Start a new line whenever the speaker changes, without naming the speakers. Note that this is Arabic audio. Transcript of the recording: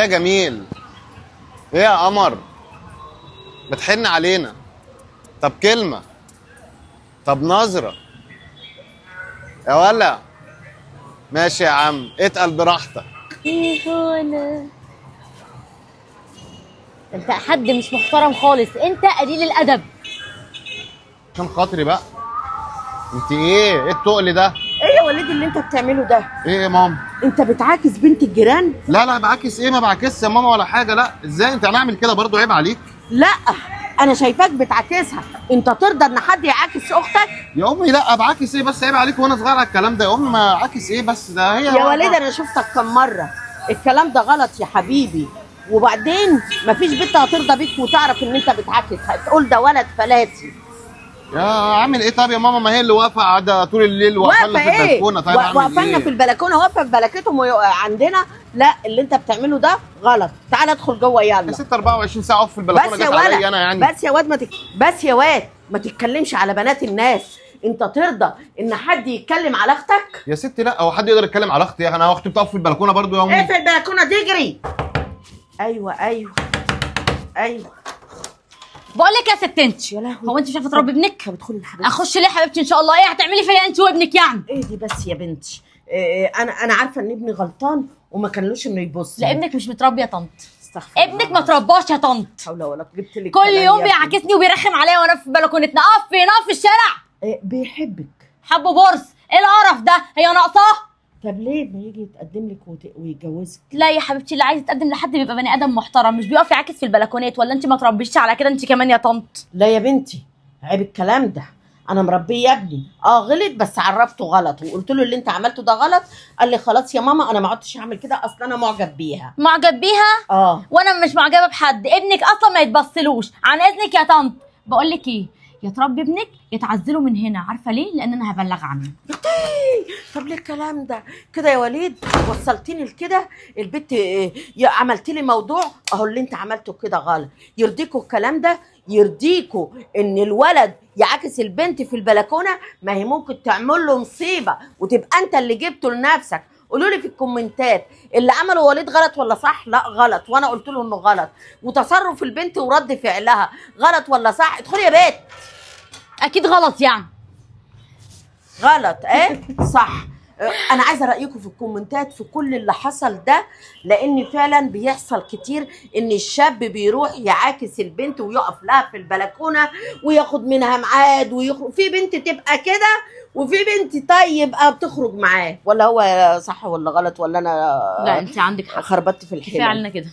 يا جميل؟ ايه يا قمر؟ بتحن علينا؟ طب كلمة، طب نظرة يا ولا. ماشي يا عم، اتقل براحتك.
تليفونك. انت حد مش محترم خالص، انت قليل الادب.
عشان خاطري بقى. انت ايه التقل ده؟
ايه يا وليد اللي انت بتعمله ده؟
ايه يا ماما؟
انت بتعاكس بنت الجيران؟
لا بعاكس ايه؟ ما بعاكسش يا ماما ولا حاجة. لا ازاي انت هنعمل كده برضو؟ عيب عليك.
لا، انا شايفاك بتعاكسها. انت ترضى ان حد يعاكس اختك؟
يا امي لا بعاكس ايه بس؟ عيب عليك وانا صغير على الكلام ده يا امي. ما عاكس ايه بس؟ ده هي
يا وليد انا شفتك كم مره. الكلام ده غلط يا حبيبي. وبعدين مفيش بنت هترضى بيك وتعرف ان انت بتعاكس، هتقول ده ولد فلاتي.
يا عامل ايه؟ طب يا ماما ما هي اللي واقفه قاعده طول الليل واقفه في البلكونه. طيب اعمل
واقفه
ايه؟
في البلكونه، واقفه في بلكتهم عندنا. لا، اللي انت بتعمله ده غلط. تعال ادخل جوه
يا
يلا.
ست 24 ساعه اقف في البلكونه،
بس يا
جت عليا
ولد،
انا يعني؟
بس يا واد بس يا واد ما تتكلمش على بنات الناس. انت ترضى ان حد يتكلم على اختك؟
يا ستي لا، هو حد يقدر يتكلم على اختي؟ انا اختي بتقف في البلكونه برضو يا امي.
ايه في البلكونه تجري؟ ايوه.
بقول لك يا ست انت،
يا لهوي.
هو انت مش عارفه تربي ابنك؟
طب ادخلي يا حبيبتي.
اخش ليه يا حبيبتي؟ ان شاء الله. ايه هتعملي فيا انت وابنك يعني؟
ايه دي بس يا بنتي؟ انا عارفه ان ابني غلطان وما كانلوش انه يبص.
لا ابنك مش متربي يا طنط.
استغفر الله.
ابنك ما ترباش يا طنط.
حول ولا قوه. جبت لك
كل
كلام
يوم
يا
بيعاكسني وبيرخم عليا وانا في بلكونتنا. اقف في الشارع.
ابني. بيحبك.
حبه بورس. ايه القرف ده؟ هي ناقصاه؟
طب ليه ما يجي يتقدم لك ويتجوزك؟
لا يا حبيبتي، اللي عايز يتقدم لحد بيبقى بني ادم محترم، مش بيقف يعاكس في البلكونات. ولا انت ما تربيش على كده انت كمان يا طنط؟
لا يا بنتي، عيب الكلام ده. انا مربيه يا ابني. غلط، بس عرفته غلط وقلت له اللي انت عملته ده غلط. قال لي خلاص يا ماما انا ما عدتش هعمل كده، اصل انا معجب بيها.
معجب بيها؟ وانا مش معجبه بحد. ابنك اصلا ما يتبصلوش. عن اذنك يا طنط، بقول لك ايه، يا تربي ابنك يا تعزله من هنا. عارفه ليه؟ لان انا هبلغ عنه.
طب ليه الكلام ده كده يا وليد؟ وصلتيني لكده البت. عملت لي موضوع اهو. اللي انت عملته كده غلط. يرضيكوا الكلام ده؟ يرضيكوا ان الولد يعاكس البنت في البلكونه؟ ما هي ممكن تعمل له مصيبه وتبقى انت اللي جبته لنفسك. قولوا لي في الكومنتات اللي عمله وليد غلط ولا صح؟ لا غلط، وانا قلت له انه غلط. وتصرف البنت ورد فعلها غلط ولا صح؟ ادخلي يا بيت.
اكيد غلط يعني.
غلط صح. انا عايزه رايكم في الكومنتات في كل اللي حصل ده، لان فعلا بيحصل كتير ان الشاب بيروح يعاكس البنت ويقف لها في البلكونه وياخد منها ميعاد ويخرج. في بنت تبقى كده وفي بنت طيب بتخرج معاه. ولا هو صح ولا غلط؟ ولا انا
لا انت عندك حق.
خربطت في الحلم؟
فعلا كده.